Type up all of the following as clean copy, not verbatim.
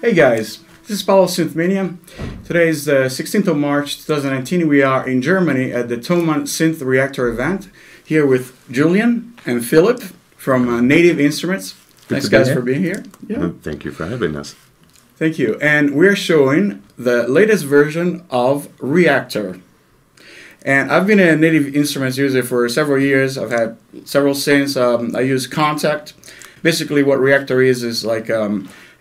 Hey guys, this is Paulo Synthmania. Today is the 16th of March 2019. We are in Germany at the Thomann Synth Reactor event here with Julian and Philip from Native Instruments. Thanks guys for being here. Yeah. Thank you for having us. Thank you. And we're showing the latest version of Reaktor. And I've been a Native Instruments user for several years. I've had several synths. I use Contact. Basically what Reaktor is like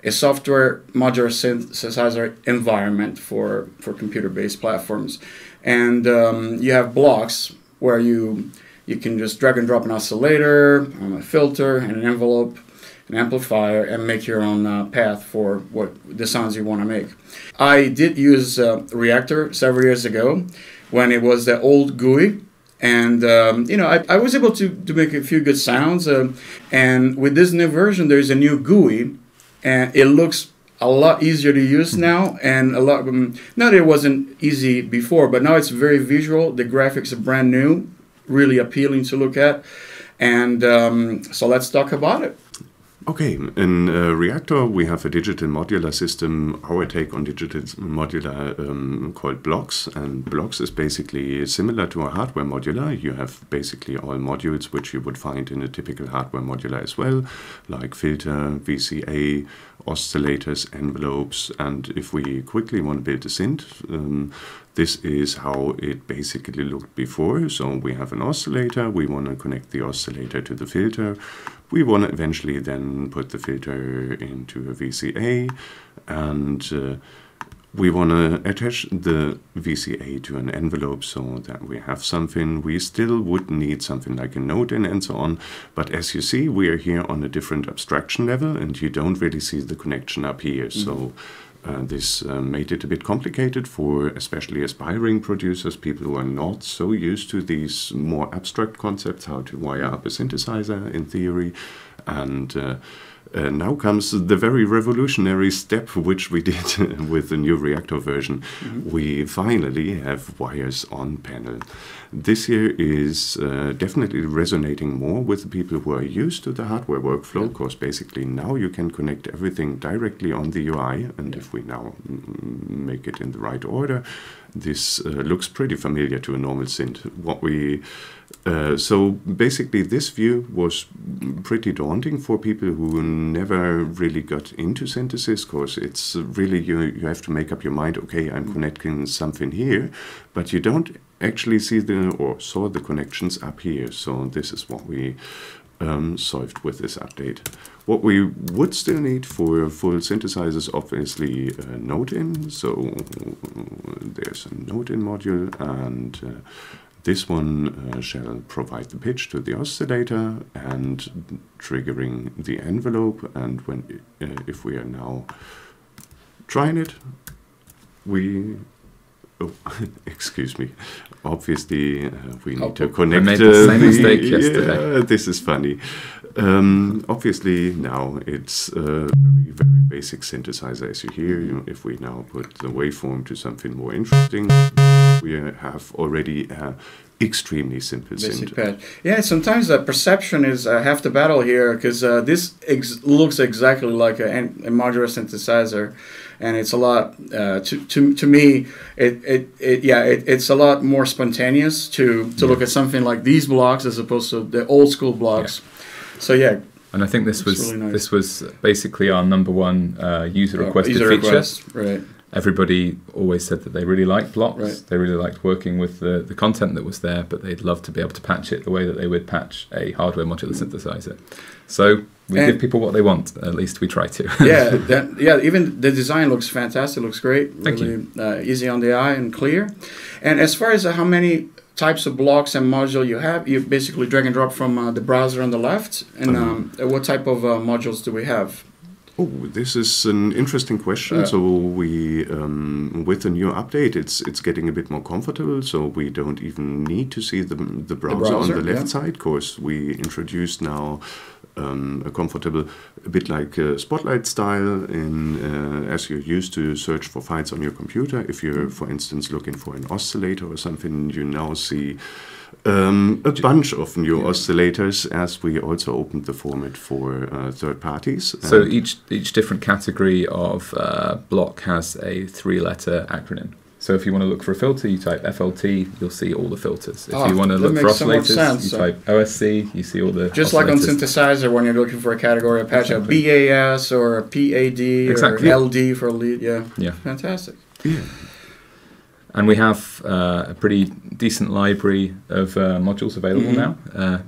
a software modular synthesizer environment for computer-based platforms. And you have blocks where you can just drag and drop an oscillator, a filter, and an envelope, an amplifier, and make your own path for what the sounds you want to make. I did use Reaktor several years ago when it was the old GUI. And, you know, I was able to make a few good sounds. And with this new version, there's a new GUI. And it looks a lot easier to use now, and a lot. Not that it wasn't easy before, but now it's very visual. The graphics are brand new, really appealing to look at, and so let's talk about it. Okay, in Reaktor we have a digital modular system. Our take on digital modular called blocks, and blocks is basically similar to a hardware modular. You have basically all modules which you would find in a typical hardware modular as well, like filter, VCA, oscillators, envelopes, and if we quickly want to build a synth, this is how it basically looked before. So we have an oscillator, we want to connect the oscillator to the filter, we want to eventually then put the filter into a VCA, and we want to attach the VCA to an envelope so that we have something. We still would need something like a node in and so on, but as you see, we are here on a different abstraction level and you don't really see the connection up here. So this made it a bit complicated for especially aspiring producers, people who are not so used to these more abstract concepts, how to wire up a synthesizer in theory. And now comes the very revolutionary step which we did with the new Reaktor version. We finally have wires on panel. This here is definitely resonating more with the people who are used to the hardware workflow, because basically now you can connect everything directly on the UI, and if we now make it in the right order, this looks pretty familiar to a normal synth. So basically this view was pretty daunting for people who never really got into synthesis, because it's really, you have to make up your mind, okay, I'm connecting something here, but you don't actually see saw the connections up here. So this is what we solved with this update. What we would still need for full synthesizers, obviously a node-in. So there's a node-in module, and this one shall provide the pitch to the oscillator and triggering the envelope. And when if we are now trying it, excuse me. Obviously, we need to connect. I made the same mistake yesterday. Yeah, this is funny. Obviously, now it's a very, very basic synthesizer, as you hear. If we now put the waveform to something more interesting, we have already extremely simple synth. Yeah, sometimes the perception is half the battle here, because this looks exactly like a modular synthesizer, and it's a lot to me. It's a lot more spontaneous to look at something like these blocks as opposed to the old school blocks. Yeah. So yeah. And I think this was really nice. This was basically our #1 user requested feature. Request, right. Everybody always said that they really liked blocks. Right. They really liked working with the content that was there, but they'd love to be able to patch it the way that they would patch a hardware modular synthesizer. So we give people what they want. At least we try to. Even the design looks fantastic. Looks great. Really easy on the eye and clear. And as far as how many types of blocks and module you basically drag and drop from the browser on the left. And what type of modules do we have? Oh, this is an interesting question. So we, with the new update, it's getting a bit more comfortable. So we don't even need to see the browser on the left side, because we introduced now a comfortable, a bit like Spotlight style, as you're used to search for files on your computer. If you're, for instance, looking for an oscillator or something, you now see A bunch of new oscillators, as we also opened the format for third parties. So each different category of block has a 3-letter acronym. So if you want to look for a filter, you type FLT, you'll see all the filters. If you want to look for oscillators, you type OSC, you see all the just oscillators. like on synthesizer, when you're looking for a category, a patch of BAS or a PAD or LD for lead. Yeah. Fantastic. Yeah. And we have a pretty decent library of modules available now.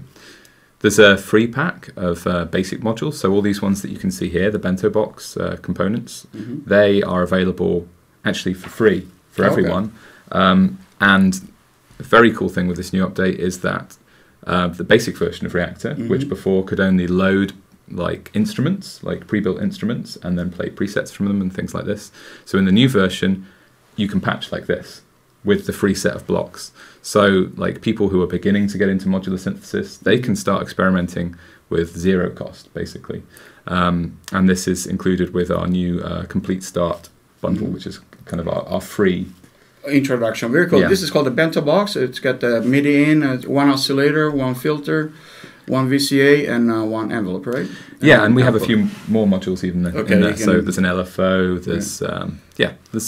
There's a free pack of basic modules. So all these ones that you can see here, the bento box components, they are available actually for free for everyone. And a very cool thing with this new update is that the basic version of Reaktor, which before could only load like instruments, like pre-built instruments, and then play presets from them and things like this. So in the new version, you can patch like this with the free set of blocks. So like people who are beginning to get into modular synthesis, they can start experimenting with zero cost, basically. And this is included with our new Complete Start bundle, which is kind of our free introduction. Very cool. This is called the bento box. It's got the MIDI in, one oscillator, one filter, one VCA, and one envelope, right? Yeah, and we have a few more modules even in there. So there's an LFO, there's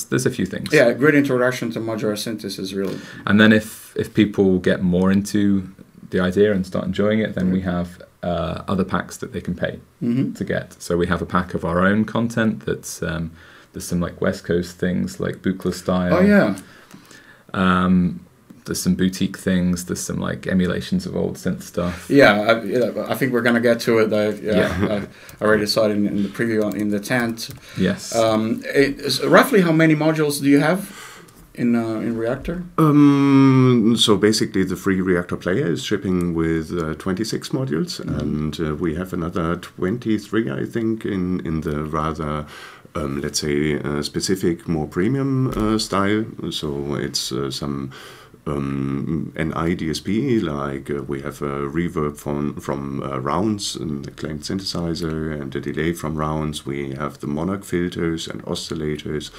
there's a few things. Yeah, great introduction to modular synthesis, really. And then if people get more into the idea and start enjoying it, then we have other packs that they can pay to get. So we have a pack of our own content that's there's some like West Coast things like Buchla style. Oh yeah. There's some boutique things. There's some like emulations of old synth stuff. Yeah, I think we're gonna get to it. I already saw it in the preview in the tent. Yes. Roughly how many modules do you have in Reaktor? So basically, the free Reaktor player is shipping with 26 modules, and we have another 23, I think, in the rather let's say specific, more premium style. So it's some NI DSP, like we have a reverb from rounds and the claimed synthesizer, and the delay from rounds. We have the Monarch filters and oscillators.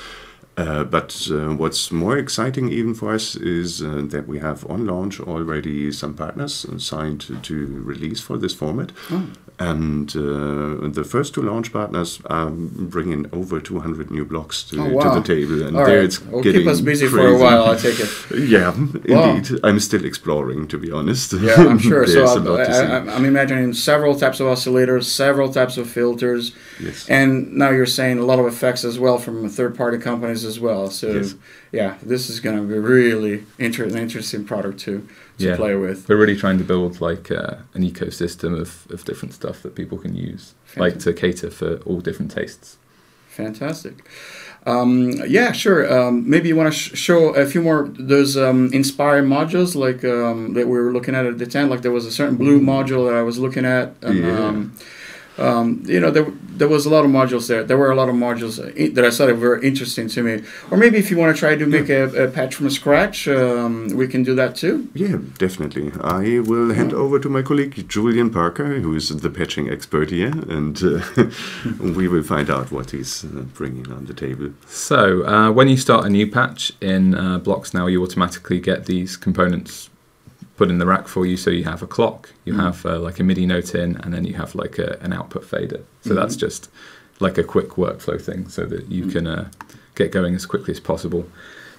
But what's more exciting even for us is that we have on launch already some partners signed to release for this format. And the first two launch partners are bringing over 200 new blocks to the table. And there it's getting keep us busy crazy. For a while, I take it. Yeah, indeed. I'm still exploring, to be honest. Yeah, I'm sure. So I'm imagining several types of oscillators, several types of filters. Yes. And now you're saying a lot of effects as well from third-party companies as well. So yeah, this is going to be really an interesting product to play with. We're really trying to build like an ecosystem of different stuff that people can use, like to cater for all different tastes. Fantastic. Yeah, sure. Maybe you want to show a few more those inspired modules, like that we were looking at the tent. Like there was a certain blue module that I was looking at, and there was a lot of modules there. There were a lot of modules that I thought were interesting to me. Or maybe if you want to try to make a patch from scratch, we can do that too. Yeah, definitely. I will hand over to my colleague Julian Parker, who is the patching expert here, and we will find out what he's bringing on the table. So when you start a new patch in Blocks now, you automatically get these components put in the rack for you. So you have a clock, you have like a MIDI note in, and then you have like an output fader. So that's just like a quick workflow thing so that you can get going as quickly as possible.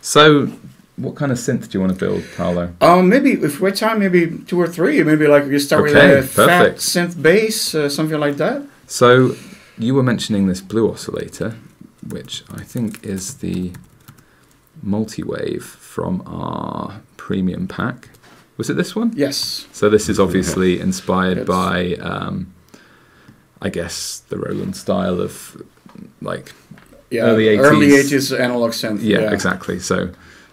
So what kind of synth do you want to build, Paolo? Maybe if we have time, maybe 2 or 3. Maybe like you start with a fat synth bass, something like that. So you were mentioning this blue oscillator, which I think is the multiwave from our premium pack. Was it this one? Yes. So this is obviously inspired by, I guess, the Roland style of like early 80s. Early 80s analog synth. Yeah, exactly. So,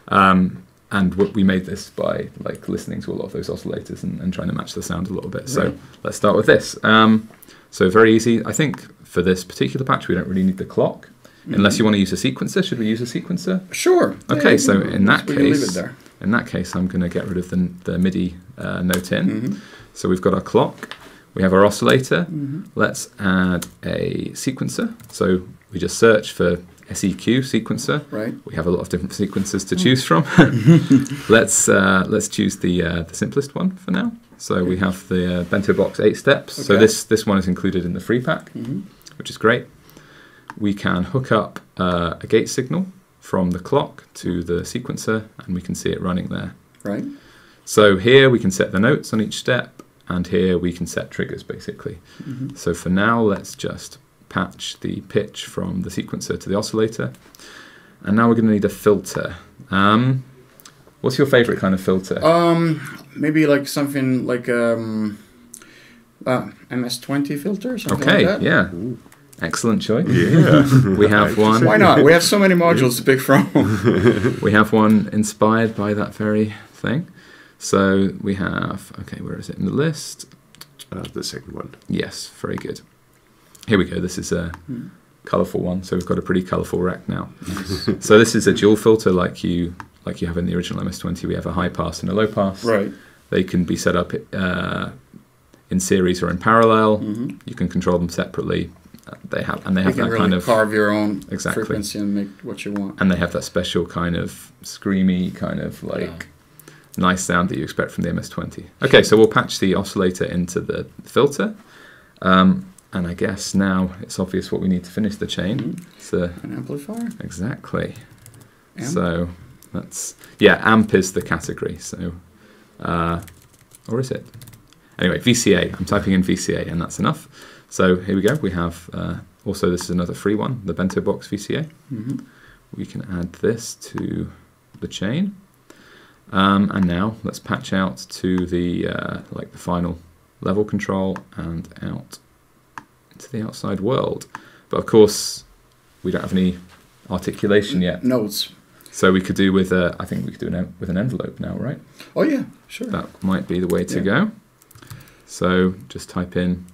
and we made this by like listening to a lot of those oscillators and trying to match the sound a little bit. So let's start with this. So very easy. I think for this particular patch, we don't really need the clock. Unless you want to use a sequencer. Should we use a sequencer? Sure. Okay, so in that case, I'm going to get rid of the MIDI note in. So we've got our clock, we have our oscillator. Let's add a sequencer. So we just search for SEQ sequencer. Right. We have a lot of different sequencers to choose from. Let's choose the simplest one for now. So we have the bento box 8 steps. Okay. So this one is included in the free pack, which is great. We can hook up a gate signal from the clock to the sequencer, and we can see it running there. Right. So here we can set the notes on each step, and here we can set triggers, basically. So for now, let's just patch the pitch from the sequencer to the oscillator. And now we're going to need a filter. What's your favorite kind of filter? Maybe like something like MS-20 filter, something Okay, like that. yeah. Excellent choice. Yeah. We have one. Why not? We have so many modules to pick from. We have one inspired by that very thing. So we have, okay, where is it in the list? The second one. Yes, very good. Here we go. This is a colourful one. So we've got a pretty colourful rack now. So this is a dual filter like you have in the original MS-20. We have a high pass and a low pass. Right. They can be set up in series or in parallel. You can control them separately. They have You that can really kind of carve your own Exactly. frequency and make what you want. and they have that special kind of screamy kind of like nice sound that you expect from the MS-20. Okay, so we'll patch the oscillator into the filter. And I guess now it's obvious what we need to finish the chain. So An amplifier? exactly. Amp? So that's amp is the category. So or is it? Anyway, VCA. I'm typing in VCA, and that's enough. So here we go. We have also this is another free one, the bento box VCA. We can add this to the chain, and now let's patch out to the the final level control and out to the outside world. But of course, we don't have any articulation yet. Notes. So we could do with I think we could do with an envelope now, right? Oh yeah, sure. That might be the way to go. So just type in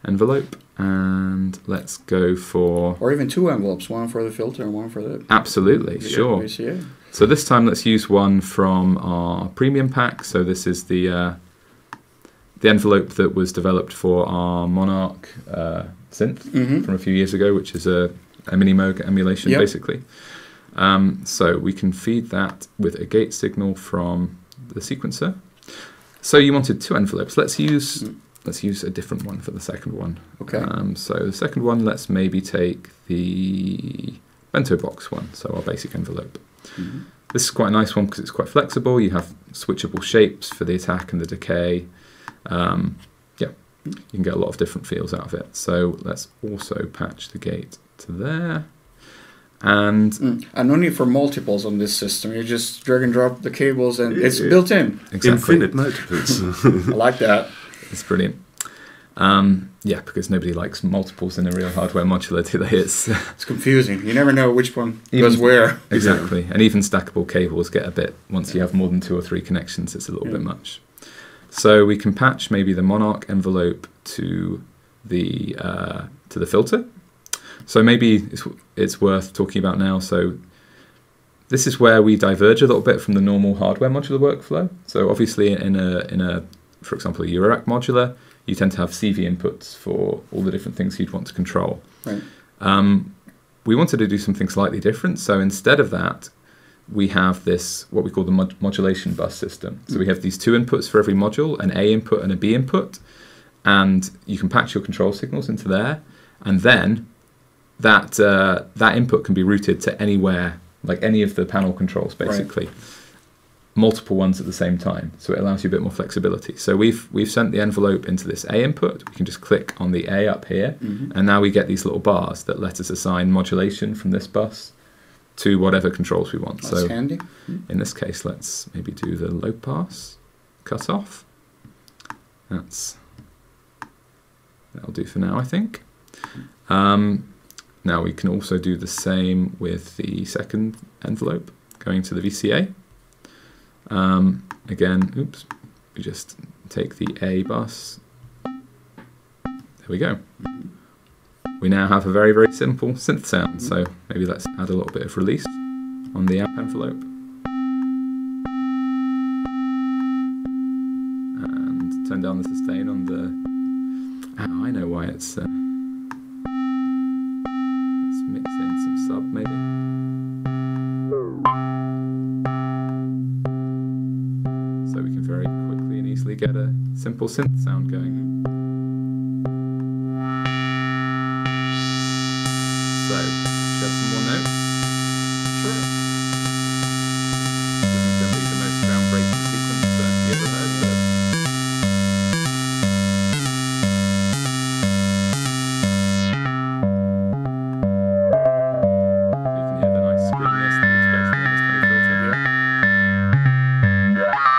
envelope and let's go for... Or even two envelopes, one for the filter and one for the... Absolutely, sure. VCA. So this time let's use one from our premium pack. So this is the envelope that was developed for our Monarch synth from a few years ago, which is a mini Moog emulation basically. So we can feed that with a gate signal from the sequencer. So you wanted two envelopes. Let's use a different one for the second one. Okay. So the second one, let's maybe take the bento box one, so our basic envelope. This is quite a nice one because it's quite flexible. You have switchable shapes for the attack and the decay. You can get a lot of different feels out of it. So let's also patch the gate to there. And no need for multiples on this system. You just drag and drop the cables and it's built in. exactly. Infinite multiples. I like that. It's brilliant. Because nobody likes multiples in a real hardware modular, do they? It's confusing. You never know which one goes where. Exactly. And even stackable cables get a bit, once you have more than 2 or 3 connections, it's a little bit much. So we can patch maybe the Monarch envelope to the filter. So maybe it's worth talking about now. So this is where we diverge a little bit from the normal hardware modular workflow. So obviously in a for example, a Eurorack modular, you tend to have CV inputs for all the different things you'd want to control. Right. We wanted to do something slightly different. So instead of that, we have this, what we call the modulation bus system. So we have these 2 inputs for every module, an A input and a B input. And you can patch your control signals into there. And then that input can be routed to anywhere, like any of the panel controls, basically. Right. Multiple ones at the same time, so it allows you a bit more flexibility. So we've sent the envelope into this A input. We can just click on the A up here, and now we get these little bars that let us assign modulation from this bus to whatever controls we want. That's handy. In this case, let's maybe do the low pass cut off. That'll do for now, I think. Now we can also do the same with the second envelope, going to the VCA. Again, we just take the A bus. There we go. We now have a very, very simple synth sound. So maybe let's add a little bit of release on the amp envelope. And turn down the sustain on the... Oh, I know why it's... let's mix in some sub maybe. So we can very quickly and easily get a simple synth sound going. So, should have some more notes? Sure. This is going to be the most groundbreaking sequence you ever heard, but you can hear the nice screaminess that you expect from this kind of filter here.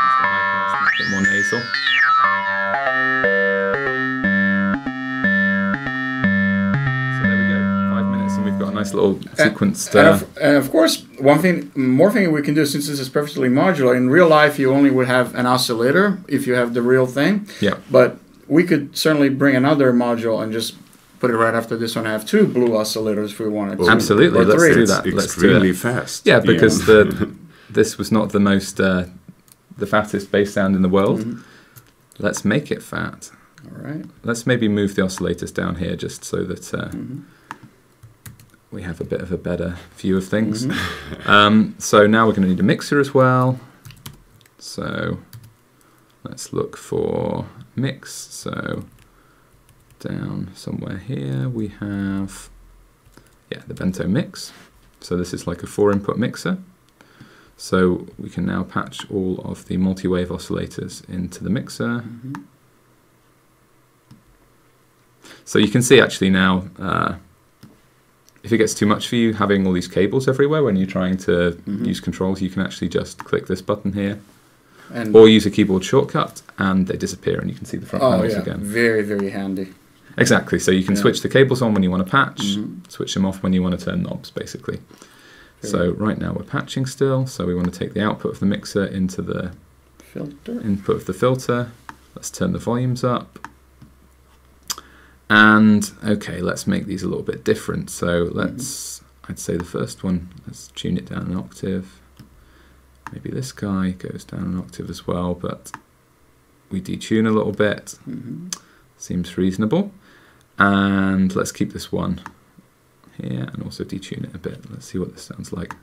Use the high pass and a bit more nasal. Got a nice little sequenced. And of course, more thing we can do, since this is perfectly modular. In real life, you only would have an oscillator if you have the real thing. Yeah. But we could certainly bring another module and just put it right after this one. Have two blue oscillators if we wanted to. Absolutely, let's do that. It's extremely fast. Yeah, because this was not the most the fattest bass sound in the world. Mm-hmm. Let's make it fat. All right. Let's maybe move the oscillators down here just so that. We have a bit of a better view of things. So now we're going to need a mixer as well. So let's look for mix. So down somewhere here we have, the bento mix. So this is like a 4-input mixer. So we can now patch all of the multi-wave oscillators into the mixer. So you can see actually now, if it gets too much for you, having all these cables everywhere when you're trying to use controls, you can actually just click this button here, or use a keyboard shortcut, and they disappear, and you can see the front panels again. Very, very handy. Exactly. So you can switch the cables on when you want to patch, switch them off when you want to turn knobs, basically. So right now we're patching still. So we want to take the output of the mixer into the input of the filter. Let's turn the volumes up. And okay, let's make these a little bit different. So let's, I'd say the first one, let's tune it down an octave. Maybe this guy goes down an octave as well, but we detune a little bit. Seems reasonable. And let's keep this one here and also detune it a bit. Let's see what this sounds like.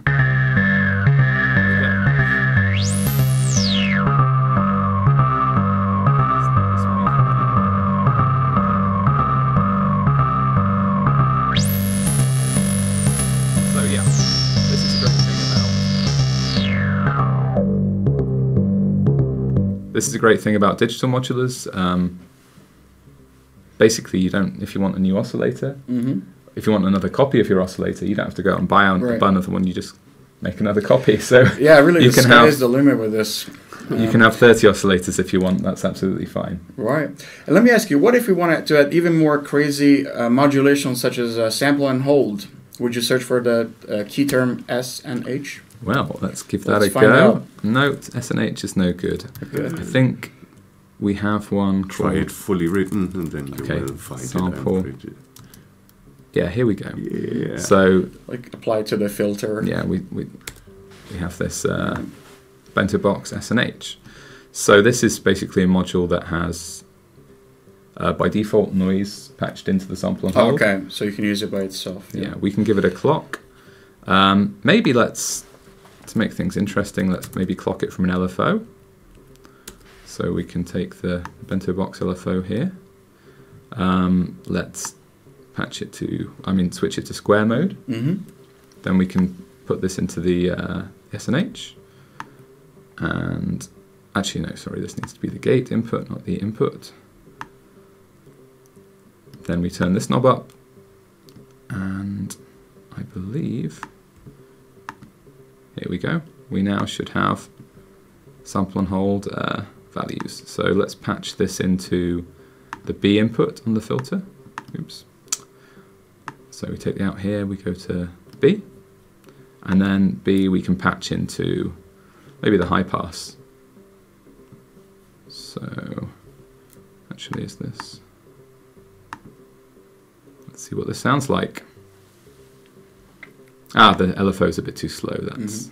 This is a great thing about digital modulars. Basically, you don't, if you want a new oscillator, if you want another copy of your oscillator, you don't have to go out and buy another one. You just make another copy. So yeah, really, the sky is the limit with this. You can have 30 oscillators if you want. That's absolutely fine. Right. And let me ask you, what if we wanted to add even more crazy modulation, such as sample and hold? Would you search for the key term S and H? Well, let's give that a go. No, S and H is no good. I think we have one. Try it fully written, and then you will find sample. it. Yeah, here we go. Yeah. So, like apply to the filter. Yeah, we have this bento box S and H. So this is basically a module that has by default noise patched into the sample and hold. Okay, so you can use it by itself. Yeah, we can give it a clock. Maybe to make things interesting, let's maybe clock it from an LFO. So we can take the bento box LFO here. Let's patch it to, switch it to square mode. Then we can put this into the SNH. And actually, no, sorry, this needs to be the gate input, not the input. Then we turn this knob up. And I believe, here we go. We now should have sample and hold values. So let's patch this into the B input on the filter. Oops. So we take the out here, we go to B, and then B we can patch into maybe the high pass. So actually, is this? Let's see what this sounds like. Ah, the LFO is a bit too slow. That's.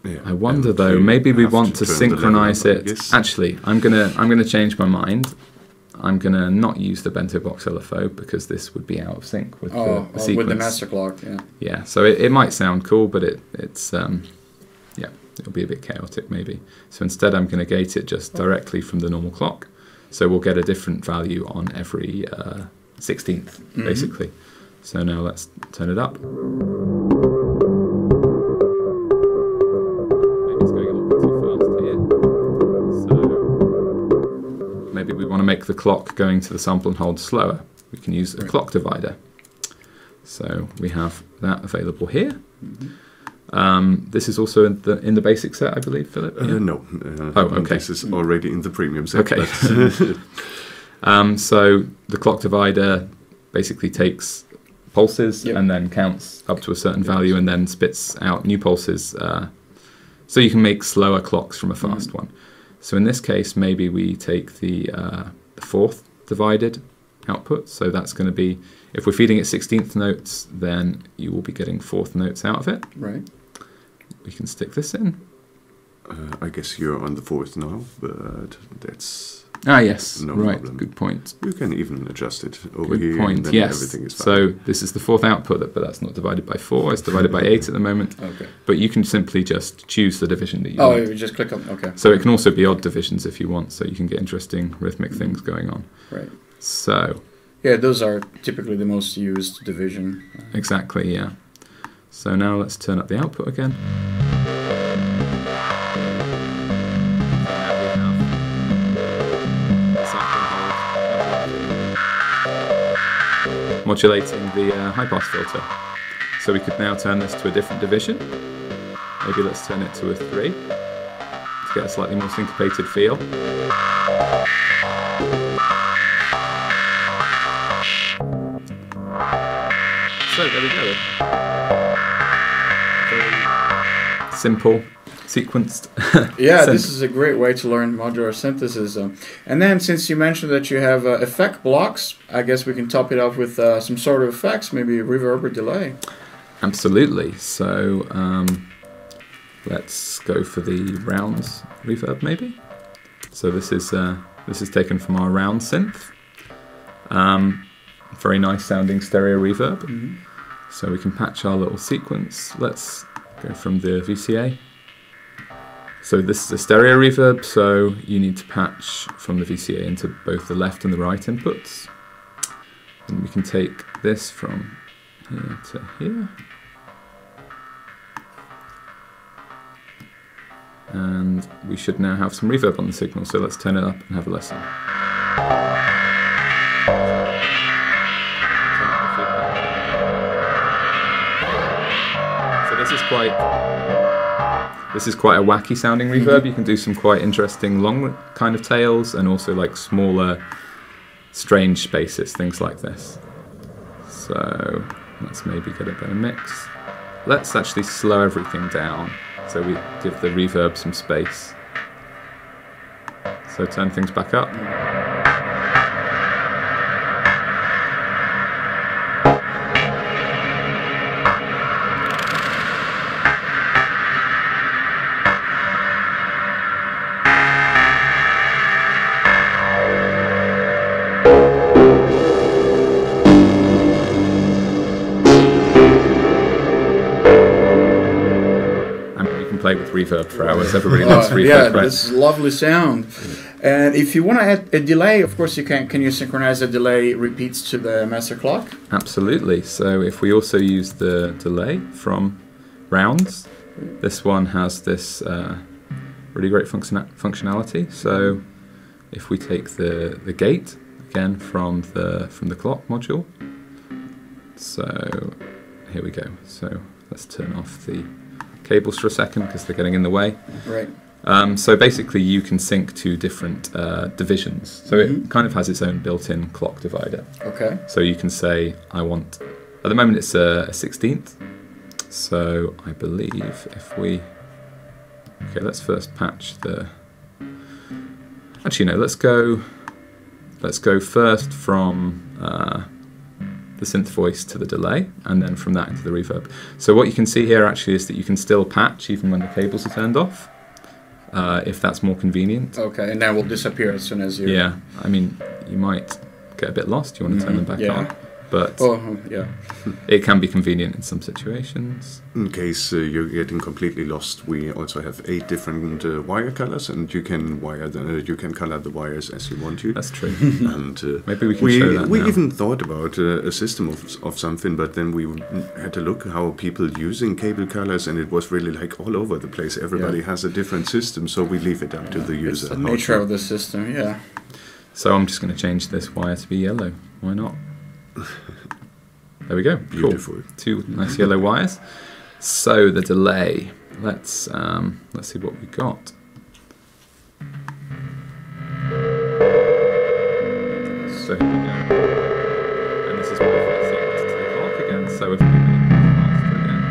Yeah, I wonder though. Maybe we want to synchronize it. Actually, I'm gonna change my mind. I'm going to not use the bento box LFO because this would be out of sync with the sequence. With the master clock, yeah. Yeah, so it might sound cool, but it's yeah, it'll be a bit chaotic maybe. So instead I'm going to gate it just directly from the normal clock. So we'll get a different value on every 16th, basically. So now let's turn it up. Maybe it's going a little bit too fast here. So maybe we want to make the clock going to the sample and hold slower. We can use a clock divider. So we have that available here. This is also in the basic set, I believe, Philip? Yeah? No. Okay. This is already in the premium set. Okay. So the clock divider basically takes pulses and then counts up to a certain value and then spits out new pulses. So you can make slower clocks from a fast one. So in this case, maybe we take the fourth divided output. So that's going to be, if we're feeding it 16th notes, then you will be getting fourth notes out of it. Right. We can stick this in. I guess you're on the fourth now, but that's yes, no right, problem. Good point. You can even adjust it over Good here. point, and then yes. everything is fine. So this is the fourth output, but that's not divided by 4. It's divided by 8 at the moment. Okay. But you can simply just choose the division that you Oh, want. you just click on, okay. So it can also be odd divisions if you want, so you can get interesting rhythmic things going on. Right. So. Yeah, those are typically the most used division. Exactly, yeah. So now let's turn up the output again. Modulating the high-pass filter. So we could now turn this to a different division. Maybe let's turn it to a 3 to get a slightly more syncopated feel. So there we go. Very simple, sequenced. Yeah, this is a great way to learn modular synthesis. And then since you mentioned that you have effect blocks, I guess we can top it off with some sort of effects, maybe reverb or delay. Absolutely. So let's go for the rounds reverb maybe. So this is taken from our round synth. Very nice sounding stereo reverb. So we can patch our little sequence. Let's go from the VCA. So this is a stereo reverb, so you need to patch from the VCA into both the left and the right inputs. And we can take this from here to here. And we should now have some reverb on the signal, so let's turn it up and have a listen. So this is quite a wacky sounding reverb. You can do some quite interesting long kind of tails and also like smaller strange spaces, things like this. So let's maybe get a better mix. Let's actually slow everything down so we give the reverb some space. So turn things back up. Play with reverb for hours. Everybody loves reverb. Yeah, right? this lovely sound. And if you want to add a delay, of course you can. Can you synchronize the delay repeats to the master clock? Absolutely. So if we also use the delay from rounds, this one has this really great functionality. So if we take the gate again from the clock module, so here we go. So let's turn off the cables for a second because they're getting in the way. Right. So basically you can sync to different divisions. So it kind of has its own built-in clock divider. Okay. So you can say, I want, at the moment it's a 16th. So I believe if we, okay, let's first patch the, actually no, let's go first from the synth voice to the delay, and then from that into the reverb. So what you can see here actually is that you can still patch even when the cables are turned off. if that's more convenient. Okay, and that will disappear as soon as you... Yeah, I mean, you might get a bit lost. You want to turn them back on. But it can be convenient in some situations. In case you're getting completely lost, we also have 8 different wire colors, and you can color the wires as you want to. That's true. And maybe we can show that we now. even thought about a system of something, but then we had to look how people using cable colors, and it was really like all over the place. Everybody has a different system, so we leave it up to the user. It's the nature of the system, yeah. So I'm just going to change this wire to be yellow. Why not? There we go. Beautiful. Cool. 2 nice yellow wires. So the delay. Let's see what we got. So here we go. And this is perfect sequence to the clock again. So if we make it faster again.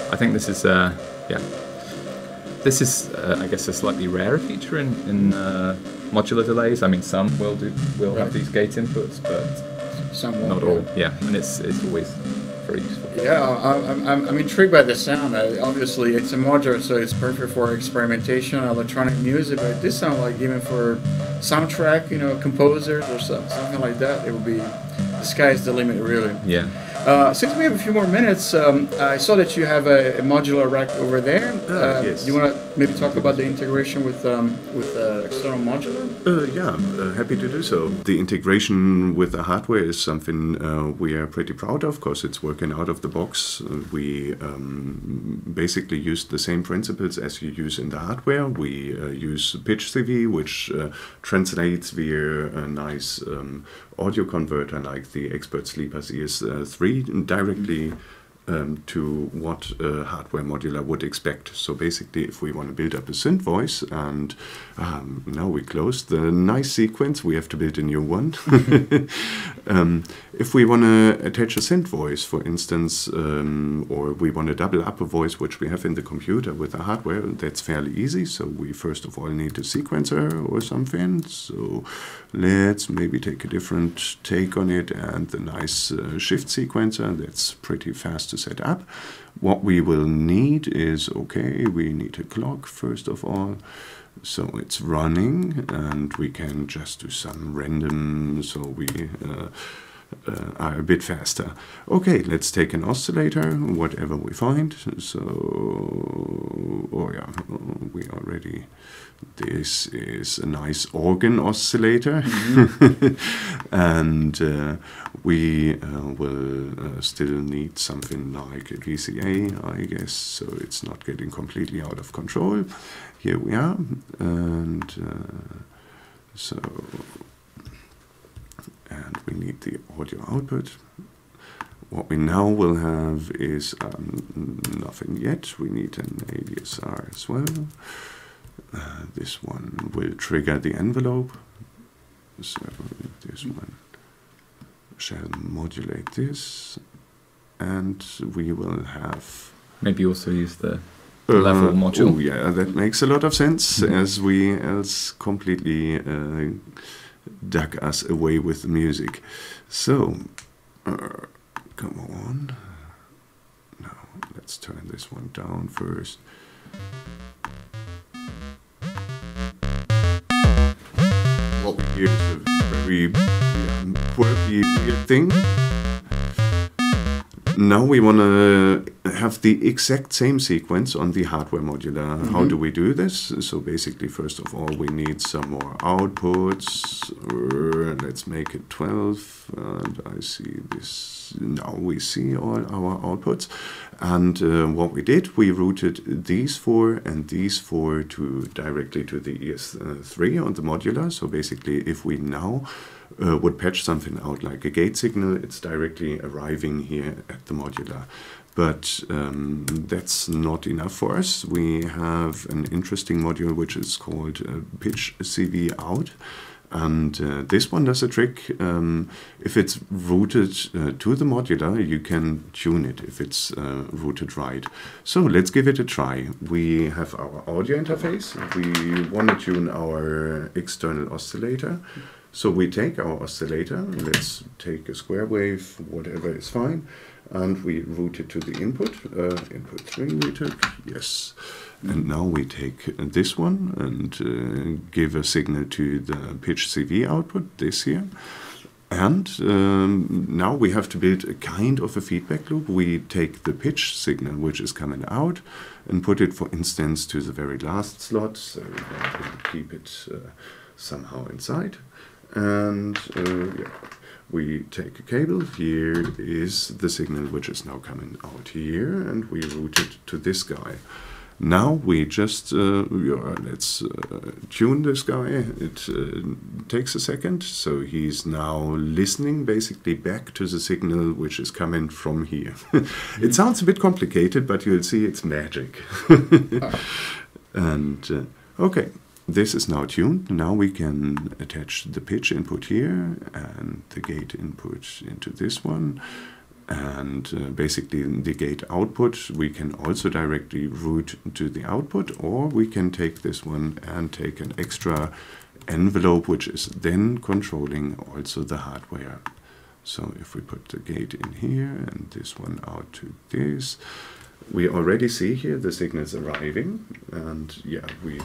I think this is, this is, I guess, a slightly rarer feature in modular delays. I mean, some will have these gate inputs, but some won't. Not all. Yeah, and it's always very useful. Yeah, I'm intrigued by the sound. Obviously, it's a modular, so it's perfect for experimentation, electronic music. But this sounds like even for soundtrack, composers or something like that. It would be the sky's the limit, really. Yeah. Since we have a few more minutes, I saw that you have a modular rack over there. Yes. You want to maybe talk about the integration with external modular? Happy to do so. The integration with the hardware is something we are pretty proud of. Of course, it's working out of the box. We basically use the same principles as you use in the hardware. We use pitch CV, which translates via a nice audio converter like the Expert Sleeper CS3 directly to what a hardware modular would expect. So basically, if we want to build up a synth voice, and now we close the nice sequence, we have to build a new one. If we want to attach a synth voice, for instance, or we want to double up a voice which we have in the computer with the hardware, that's fairly easy. So we first of all need a sequencer or something. So let's maybe take a different take on it, and the nice shift sequencer. That's pretty fast to set up. What we will need is, we need a clock first of all. So it's running, and we can just do some random, so we are a bit faster. Okay, let's take an oscillator, whatever we find. So, we already, this is a nice organ oscillator. And we will still need something like a VCA, I guess, so it's not getting completely out of control. Here we are, and and we need the audio output. What we now will have is nothing yet. We need an ADSR as well. This one will trigger the envelope. So this one shall modulate this, and we will have... Maybe also use the level module. Oh yeah, that makes a lot of sense, as we else completely dug us away with the music. So, come on. Now, let's turn this one down first. What we hear is a very quirky, weird thing. Now we want to have the exact same sequence on the hardware modular. How do we do this? So basically, first of all, we need some more outputs. Let's make it 12. And I see this. Now we see all our outputs. And what we did, we routed these 4 and these 4 directly to the ES3 on the modular. So basically, if we now would patch something out like a gate signal, it's directly arriving here at the modular. But that's not enough for us. We have an interesting module which is called pitch CV out. And this one does a trick. If it's routed to the modular, you can tune it if it's routed right. So let's give it a try. We have our audio interface. We want to tune our external oscillator. So we take our oscillator. Let's take a square wave, whatever is fine. And we route it to the input. Input 3 we took, yes. And now we take this one and give a signal to the pitch CV output, this here. And now we have to build a kind of a feedback loop. We take the pitch signal, which is coming out, and put it, for instance, to the very last slot. So that will keep it somehow inside. And yeah. We take a cable. Here is the signal which is now coming out here, and we route it to this guy. Now we just let's tune this guy. It takes a second, so he's now listening basically back to the signal which is coming from here. It sounds a bit complicated, but you'll see it's magic. And okay. This is now tuned. Now we can attach the pitch input here and the gate input into this one. And basically the gate output we can also directly route to the output, or we can take this one and take an extra envelope which is then controlling also the hardware. So if we put the gate in here and this one out to this, we already see here the signals arriving, and yeah, we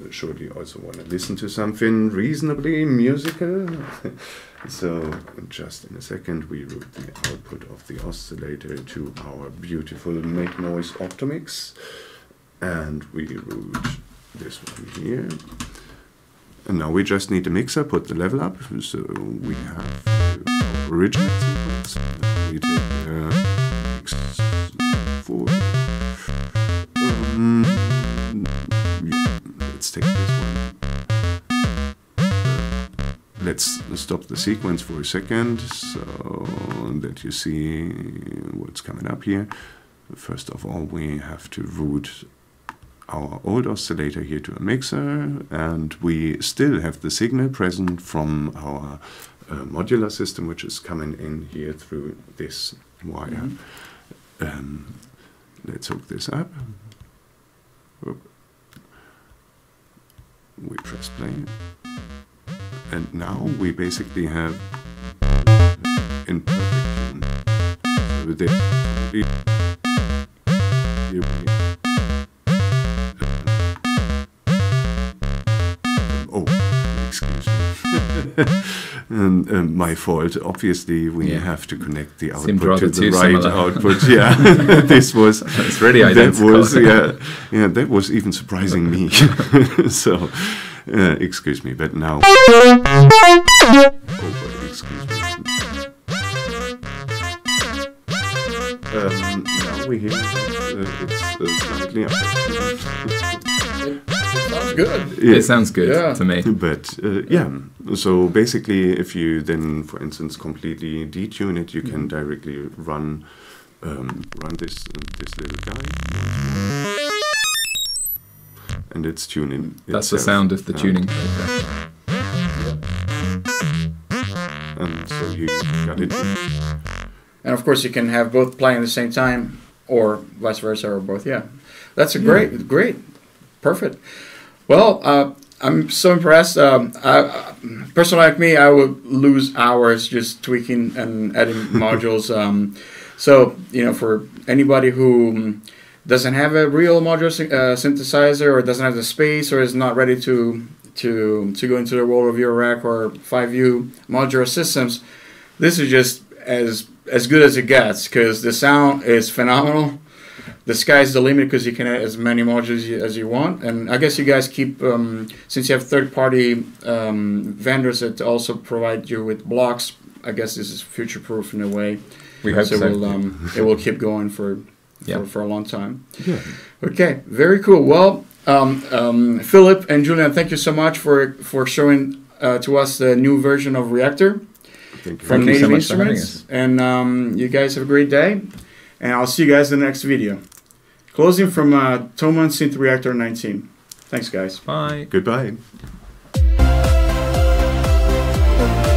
surely also want to listen to something reasonably musical. So just in a second we route the output of the oscillator to our beautiful make noise Optomix, and we route this one here. And now we just need a mixer, put the level up, so we have the original sequence. We take X4. Let's take this one. Let's stop the sequence for a second so that you see what's coming up here. First of all, we have to route our old oscillator here to a mixer, and we still have the signal present from our modular system, which is coming in here through this wire. Let's hook this up. We press play, and now we basically have in perfect tune. So this here we excuse me. And my fault. Obviously, we have to connect the output to the right output. Yeah, this was. It's really identical. That was, that was even surprising me. So, excuse me, but now. Excuse me. Now we hear it's slightly up. Sounds good. It sounds good to me. But yeah, so basically, if you then, for instance, completely detune it, you can directly run this little guy, and it's tuning. That's the sound of the tuning. And so you got it. And of course, you can have both playing at the same time, or vice versa, or both. Yeah, that's a great, perfect. Well, I'm so impressed. Personally, like me, I would lose hours just tweaking and adding modules. So, for anybody who doesn't have a real modular synthesizer, or doesn't have the space, or is not ready to go into the world of Eurorack or 5U modular systems, this is just as good as it gets, because the sound is phenomenal. The sky's the limit, because you can add as many modules as you want. And I guess you guys keep, since you have third-party vendors that also provide you with blocks, I guess this is future-proof in a way. We hope so. It will keep going for a long time. Yeah. Okay, very cool. Well, Philip and Julian, thank you so much for showing to us the new version of Reaktor from Native Instruments. And you guys have a great day. And I'll see you guys in the next video. Closing from Thomann Synth Reactor 19. Thanks, guys. Bye. Goodbye. Bye.